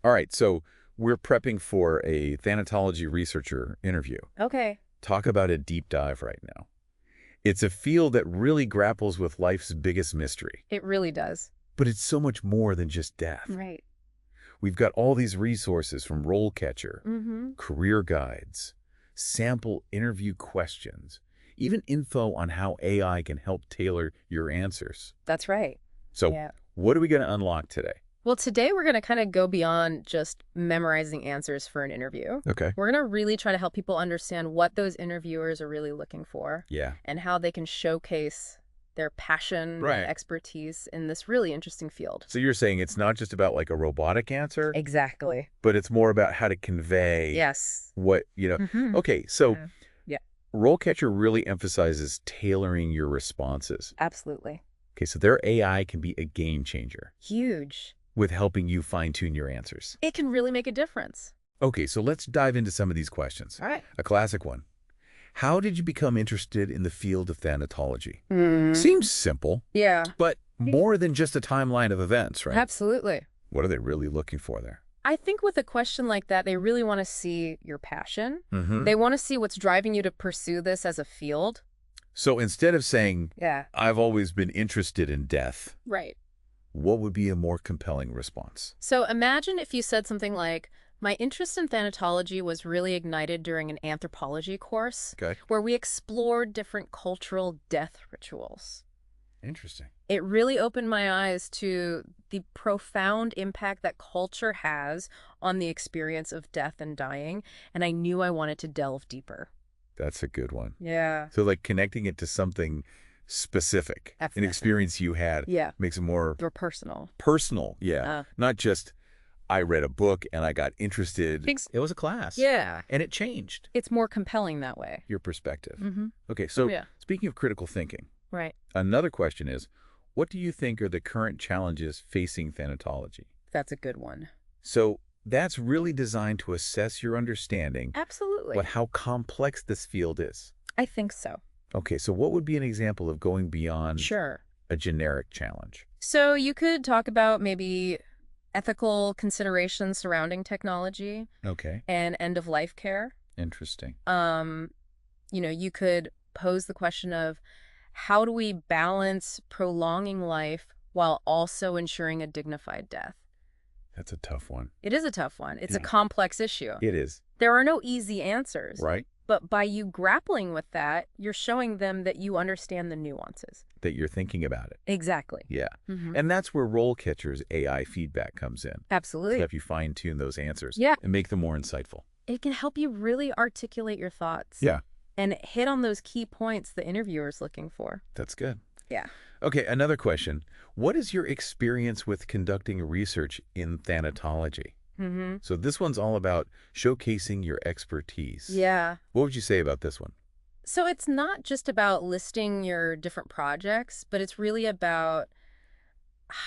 All right, so we're prepping for a Thanatology Researcher interview. Okay. Talk about a deep dive right now. It's a field that really grapples with life's biggest mystery. It really does. But it's so much more than just death. Right. We've got all these resources from RoleCatcher, Mm-hmm. career guides, sample interview questions, even info on how AI can help tailor your answers. That's right. So Yeah. what are we going to unlock today? Well, today we're going to kind of go beyond just memorizing answers for an interview. Okay. We're going to really try to help people understand what those interviewers are really looking for Yeah. and how they can showcase their passion Right. and expertise in this really interesting field. So you're saying it's not just about like a robotic answer, Exactly. but it's more about how to convey Yes. what, Mhm. Okay, so Yeah. RoleCatcher really emphasizes tailoring your responses. Absolutely. Okay, so their AI can be a game changer Huge. with helping you fine-tune your answers. It can really make a difference. Okay, so let's dive into some of these questions. All right. A classic one. How did you become interested in the field of thanatology? Mm. Seems simple, Yeah. but more than just a timeline of events, right? Absolutely. What are they really looking for there? I think with a question like that, they really want to see your passion. Mm-hmm. They want to see what's driving you to pursue this as a field. So instead of saying, Yeah. I've always been interested in death, Right. what would be a more compelling response? So imagine if you said something like, my interest in thanatology was really ignited during an anthropology course Okay. where we explored different cultural death rituals. Interesting. It really opened my eyes to the profound impact that culture has on the experience of death and dying, and I knew I wanted to delve deeper. That's a good one. Yeah. So like connecting it to something specific, an Definitely. experience you had, Yeah. makes it more Or personal. personal. Yeah. Not just, I read a book and I got interested. It was a class. Yeah. And it changed It's more compelling that way. your perspective. Mm-hmm. Okay, so Yeah. speaking of critical thinking, Right. another question is, what do you think are the current challenges facing thanatology? That's a good one. So that's really designed to assess your understanding Absolutely. of how complex this field is. I think so. Okay, so what would be an example of going beyond Sure. a generic challenge? So you could talk about maybe ethical considerations surrounding technology Okay, and end-of-life care. interesting. You could pose the question of how do we balance prolonging life while also ensuring a dignified death? That's a tough one. It is a tough one. It's a Yeah. complex issue. It is, There are no easy answers. right? But by you grappling with that, you're showing them that you understand the nuances. That you're thinking about it. Exactly. Yeah. Mhm. And that's where RoleCatcher's AI feedback comes in. To Absolutely. help you fine-tune those answers Yeah. and make them more insightful. It can help you really articulate your thoughts. Yeah. And hit on those key points the interviewer's looking for. That's good. Yeah. Okay, another question. What is your experience with conducting research in thanatology? Mm-hmm. So this one's all about showcasing your expertise. Yeah. What would you say about this one? So it's not just about listing your different projects, but it's really about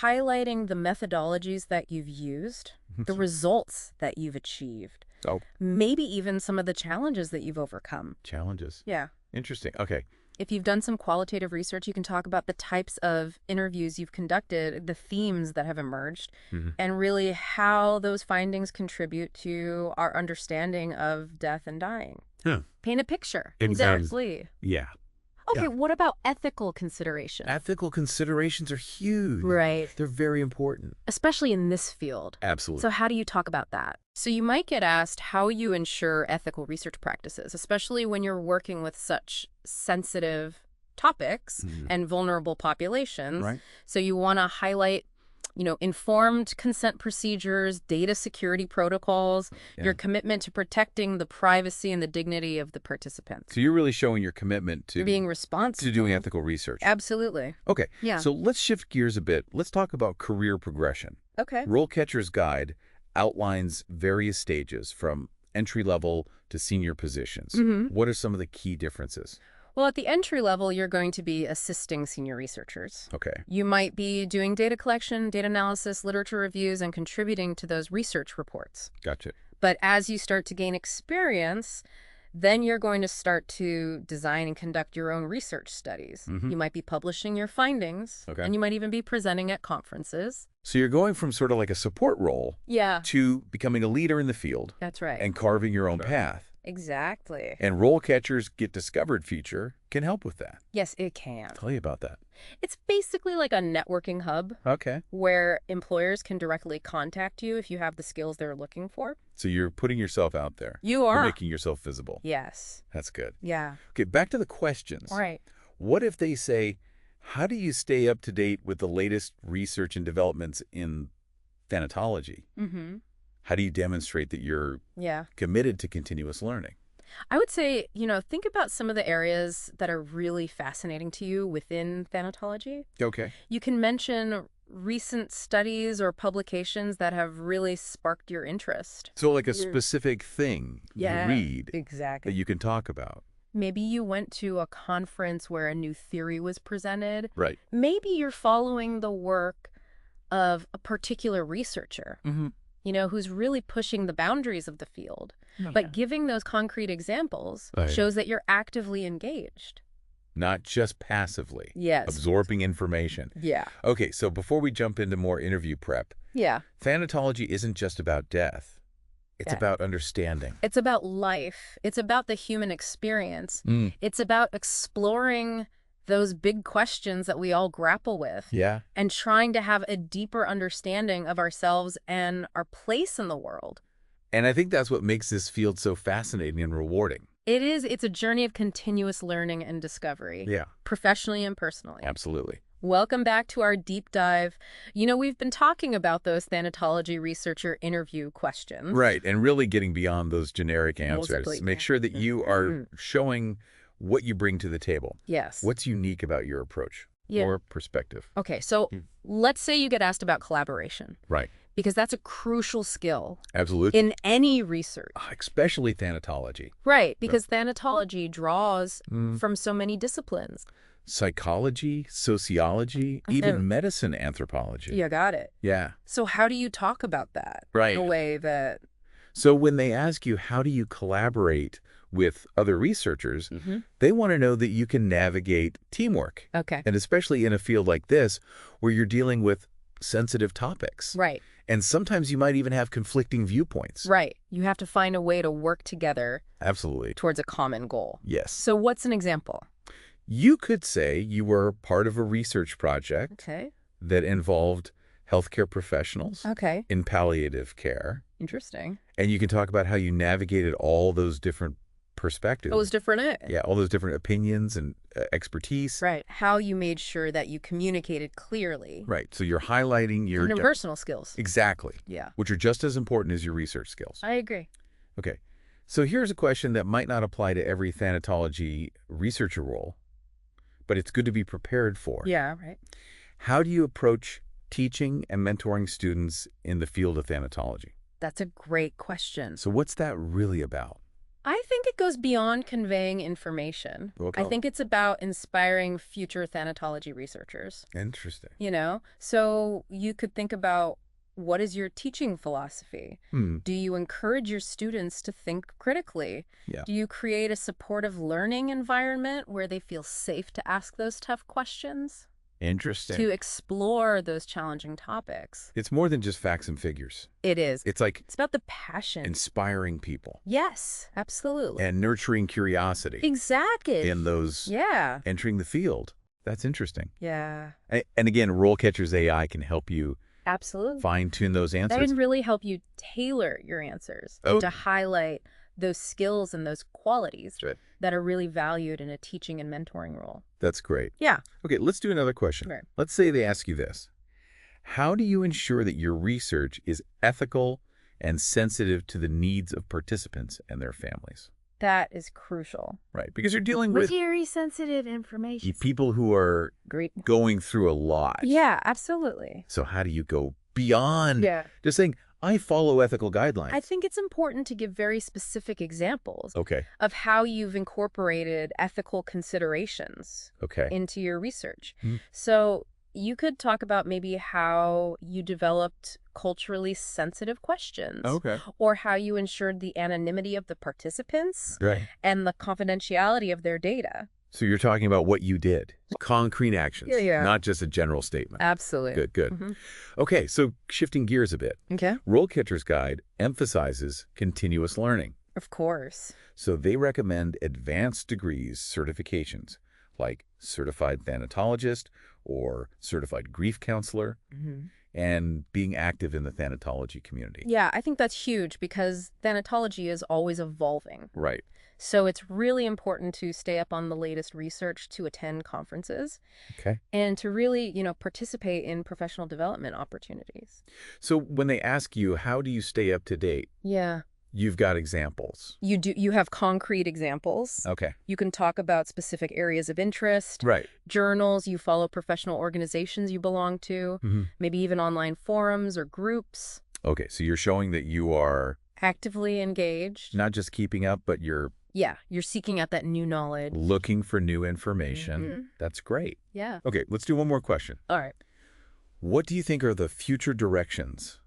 highlighting the methodologies that you've used, the results that you've achieved, Oh, maybe even some of the challenges that you've overcome. challenges. Yeah. Interesting. Okay. If you've done some qualitative research, you can talk about the types of interviews you've conducted, the themes that have emerged, Mhm. and really how those findings contribute to our understanding of death and dying. Huh. Paint a picture. Exactly. Exactly. Yeah. Okay, Yeah. what about ethical considerations? Ethical considerations are huge. Right. They're very important. Especially in this field. Absolutely. So how do you talk about that? So you might get asked how you ensure ethical research practices, especially when you're working with such sensitive topics Mhm. and vulnerable populations. Right. So you want to highlight, informed consent procedures, data security protocols, Yeah. your commitment to protecting the privacy and the dignity of the participants. So you're really showing your commitment to Being responsible. doing ethical research. Absolutely. Okay. Yeah. So let's shift gears a bit. Let's talk about career progression. Okay. RoleCatcher's guide outlines various stages from entry level to senior positions. Mhm. What are some of the key differences? Well, at the entry level, you're going to be assisting senior researchers. Okay. You might be doing data collection, data analysis, literature reviews, and contributing to those research reports. Gotcha. But as you start to gain experience, then you're going to start to design and conduct your own research studies. Mhm. You might be publishing your findings, Okay. and you might even be presenting at conferences. So you're going from sort of like a support role Yeah, to becoming a leader in the field that's right. and carving your own path. Exactly. And RoleCatcher's Get Discovered feature can help with that. Yes, it can. Tell you about that. It's basically like a networking hub Okay. where employers can directly contact you if you have the skills they're looking for. So you're putting yourself out there. You You're are. making yourself visible. Yes. That's good. Yeah. Okay, back to the questions. Right. What if they say, how do you stay up to date with the latest research and developments in thanatology? Mm-hmm. How do you demonstrate that you're Yeah. committed to continuous learning? I would say, think about some of the areas that are really fascinating to you within thanatology. Okay. You can mention recent studies or publications that have really sparked your interest. So like a specific thing Yeah, you read that exactly. you can talk about. Maybe you went to a conference where a new theory was presented. Right. Maybe you're following the work of a particular researcher, Mm-hmm. who's really pushing the boundaries of the field. But giving those concrete examples Right. shows that you're actively engaged. Not just passively. Yes. Absorbing information. Yeah. Okay, so before we jump into more interview prep, Yeah. thanatology isn't just about death. It's Yeah. about understanding. It's about life. It's about the human experience. Mm. It's about exploring those big questions that we all grapple with Yeah. and trying to have a deeper understanding of ourselves and our place in the world. And I think that's what makes this field so fascinating and rewarding. It's a journey of continuous learning and discovery, Yeah, professionally and personally. absolutely. Welcome back to our deep dive. We've been talking about those Thanatology Researcher interview questions. Right, and really getting beyond those generic Most answers. definitely. Make sure that you are showing what you bring to the table. Yes. What's unique about your approach Yeah. or perspective? Okay, so let's say you get asked about collaboration, Right, because that's a crucial skill absolutely. in any research. Especially thanatology. Right, because thanatology draws Mm. from so many disciplines. Psychology, sociology, even medicine anthropology. You got it. Yeah. So how do you talk about that Right. in a way that... So when they ask you, how do you collaborate with other researchers, they want to know that you can navigate teamwork. Okay. And especially in a field like this, where you're dealing with sensitive topics. Right. And sometimes you might even have conflicting viewpoints. Right. You have to find a way to work together Absolutely. towards a common goal. Yes. So what's an example? You could say you were part of a research project Okay. that involved healthcare professionals Okay. in palliative care. Interesting. And you can talk about how you navigated all those different perspectives. Those different... Yeah, all those different opinions and expertise. Right. How you made sure that you communicated clearly. Right. So you're highlighting your... Interpersonal skills. Exactly. Yeah. Which are just as important as your research skills. I agree. Okay. So here's a question that might not apply to every thanatology researcher role, but it's good to be prepared for. Yeah, right. How do you approach teaching and mentoring students in the field of thanatology? That's a great question. So what's that really about? I think it goes beyond conveying information. Okay. I think it's about inspiring future thanatology researchers. Interesting. So you could think about, what is your teaching philosophy? Do you encourage your students to think critically? Yeah. Do you create a supportive learning environment where they feel safe to ask those tough questions? Interesting. To explore those challenging topics. It's more than just facts and figures. It is. It's like It's about the passion. inspiring people Yes, absolutely. and nurturing curiosity Exactly. in those Yeah. entering the field. That's interesting. Yeah. And again, RoleCatcher's AI can help you Absolutely. fine-tune those That answers. can really help you tailor your answers Oh. to highlight those skills and those qualities That's right. that are really valued in a teaching and mentoring role. That's great. Yeah. Okay, let's do another question. Right. Let's say they ask you this. How do you ensure that your research is ethical and sensitive to the needs of participants and their families? That is crucial. Right, because you're dealing with Very sensitive information. people who are Great. going through a lot. Yeah, absolutely. So how do you go beyond Yeah. just saying, I follow ethical guidelines? I think it's important to give very specific examples Okay, of how you've incorporated ethical considerations okay. into your research. Mhm. So you could talk about maybe how you developed culturally sensitive questions. Okay. Or how you ensured the anonymity of the participants Right. and the confidentiality of their data. So you're talking about what you did. Concrete actions. Yeah. Not just a general statement. Absolutely. Good. Okay, so shifting gears a bit. Okay. RoleCatcher's Guide emphasizes continuous learning. Of course. So they recommend advanced degrees certifications like certified thanatologist or certified grief counselor and being active in the thanatology community. Yeah, I think that's huge because thanatology is always evolving. Right. So it's really important to stay up on the latest research, to attend conferences, Okay. and to really, participate in professional development opportunities. So when they ask you, how do you stay up to date? Yeah. You've got examples. You have concrete examples. Okay. You can talk about specific areas of interest, Right. journals, you follow professional organizations you belong to, maybe even online forums or groups. Okay, so you're showing that you are Actively engaged. not just keeping up, but you're You're seeking out that new knowledge. looking for new information. That's great. Yeah. Okay, let's do one more question. All right. What do you think are the future directions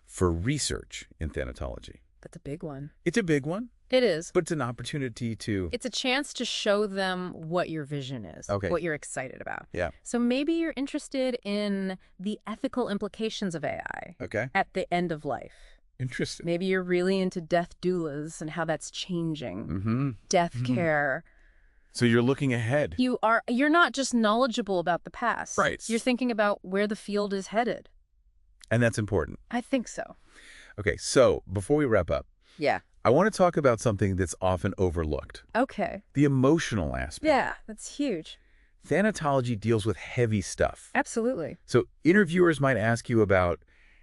for research in thanatology? That's a big one. It's a big one, It is. but it's an opportunity to... It's a chance to show them what your vision is, Okay. what you're excited about. Yeah. So maybe you're interested in the ethical implications of AI Okay. at the end of life. Interesting. Maybe you're really into death doulas and how that's changing. Death care. So you're looking ahead. You're not just knowledgeable about the past. Right. You're thinking about where the field is headed. And that's important. I think so. Okay, so before we wrap up, Yeah. I want to talk about something that's often overlooked. Okay. The emotional aspect. Yeah, that's huge. Thanatology deals with heavy stuff. Absolutely. So interviewers might ask you about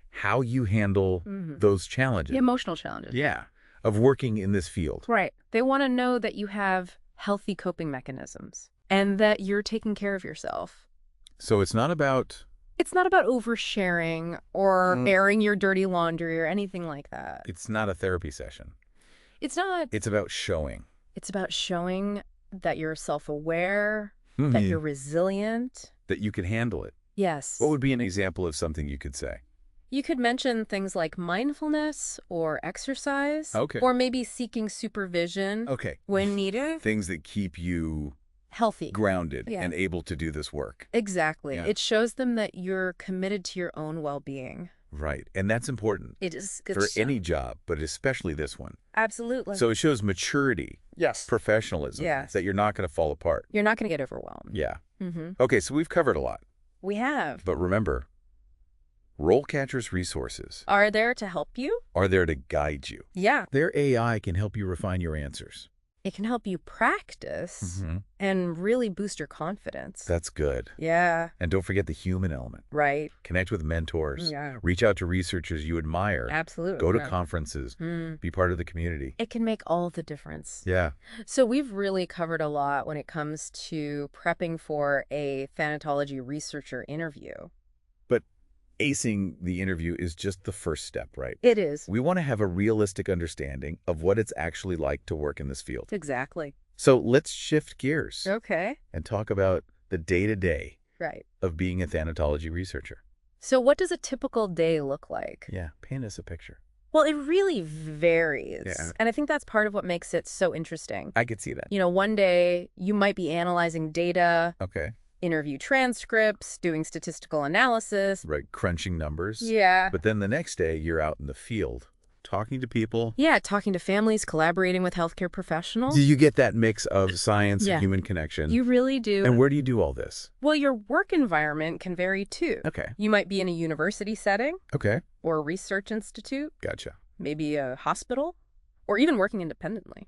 how you handle those challenges. The emotional challenges. Yeah, of working in this field. Right. They want to know that you have healthy coping mechanisms and that you're taking care of yourself. So it's not about... It's not about oversharing or airing your dirty laundry or anything like that. It's not a therapy session. It's not. It's about showing. It's about showing that you're self-aware, that you're resilient. That you can handle it. Yes. What would be an example of something you could say? You could mention things like mindfulness or exercise. Okay. Or maybe seeking supervision Okay. when needed. Things that keep you Healthy. grounded Yeah. and able to do this work. Exactly. Yeah. It shows them that you're committed to your own well-being. Right. And that's important It is for any job, but especially this one. Absolutely. So it shows maturity, yes. professionalism, Yes. that you're not going to fall apart. You're not going to get overwhelmed. Yeah. Mm-hmm. Okay, so we've covered a lot. We have. But remember, RoleCatcher's resources Are there to help you? are there to guide you. Yeah. Their AI can help you refine your answers. It can help you practice and really boost your confidence. That's good. Yeah. And don't forget the human element. Right. Connect with mentors. Yeah. Reach out to researchers you admire. Absolutely. Go to Yeah. conferences. Mm. Be part of the community. It can make all the difference. Yeah. So we've really covered a lot when it comes to prepping for a Thanatology Researcher interview. But acing the interview is just the first step, right? It is. We want to have a realistic understanding of what it's actually like to work in this field. Exactly. So let's shift gears Okay. and talk about the day-to-day Right. of being a thanatology researcher. So what does a typical day look like? Yeah, paint us a picture. Well, it really varies. Yeah. And I think that's part of what makes it so interesting. I could see that. One day you might be analyzing data, Okay. interview transcripts, doing statistical analysis. Right, crunching numbers. Yeah. But then the next day, you're out in the field, talking to people. Yeah, talking to families, collaborating with healthcare professionals. Do you get that mix of science Yeah. and human connection? You really do. And where do you do all this? Well, your work environment can vary too. Okay. You might be in a university setting Okay. or a research institute, Gotcha. maybe a hospital, or even working independently.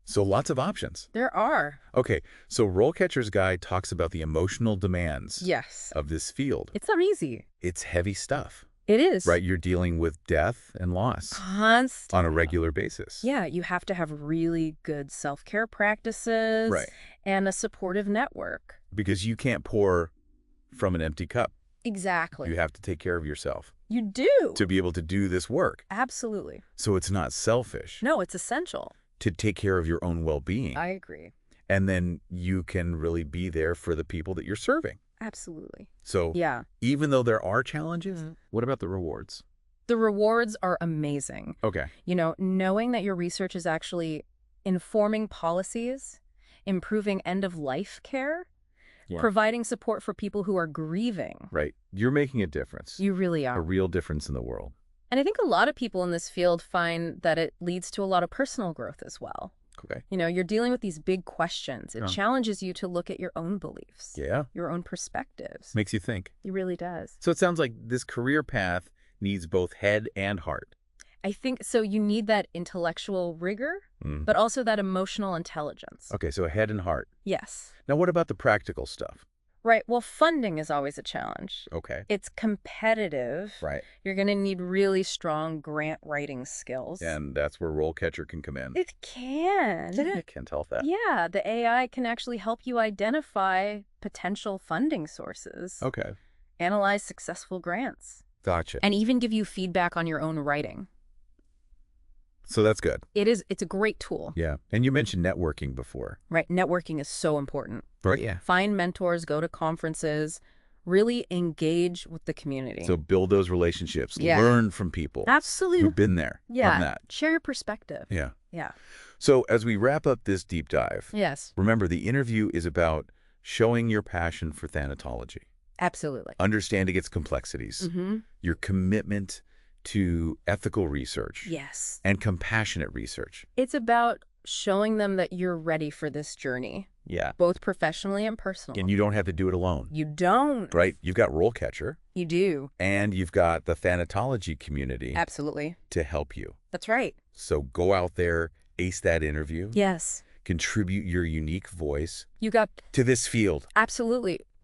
So lots of options. There are. Okay, so RoleCatcher's Guide talks about the emotional demands Yes. of this field. It's not easy. It's heavy stuff, It is. right? You're dealing with death and loss Constant. on a regular basis. Yeah, you have to have really good self-care practices. Right. And a supportive network. Because you can't pour from an empty cup. Exactly. You have to take care of yourself You do. to be able to do this work. Absolutely. So it's not selfish No, it's essential. to take care of your own well-being. I agree. And then you can really be there for the people that you're serving. Absolutely. So Yeah. even though there are challenges, what about the rewards? The rewards are amazing. Okay. Knowing that your research is actually informing policies improving end-of-life care, Yeah. providing support for people who are grieving. Right. You're making a difference. You really A are. real difference in the world. And I think a lot of people in this field find that it leads to a lot of personal growth as well. Okay. You know, you're dealing with these big questions. It challenges you to look at your own beliefs. Yeah. Your own perspectives. Makes you think. It really does. So it sounds like this career path needs both head and heart. I think so. You need that intellectual rigor, but also that emotional intelligence. Okay, so head and heart. Yes. Now, what about the practical stuff? Right. Well, funding is always a challenge. Okay. It's competitive. Right. You're going to need really strong grant writing skills. And that's where RoleCatcher can come in. It can. I can't tell that. Yeah, the AI can actually help you identify potential funding sources, Okay. analyze successful grants, Gotcha. and even give you feedback on your own writing. So that's good. It's a great tool. Yeah. And you mentioned networking before. Right. Networking is so important. Right. Yeah. Find mentors, go to conferences, really engage with the community. So build those relationships. Yeah. Learn from people Absolutely. who've been there. Yeah. On that. Share your perspective. Yeah. Yeah. So as we wrap up this deep dive, Yes. remember the interview is about showing your passion for thanatology, Absolutely. understanding its complexities, your commitment to ethical research, Yes. and compassionate research. It's about showing them that you're ready for this journey, Yeah. both professionally and personally. And you don't have to do it alone. You don't. Right? You've got RoleCatcher, You do. and you've got the Thanatology community Absolutely. to help you. That's right. So go out there, ace that interview, Yes. contribute your unique voice You got to this field. absolutely.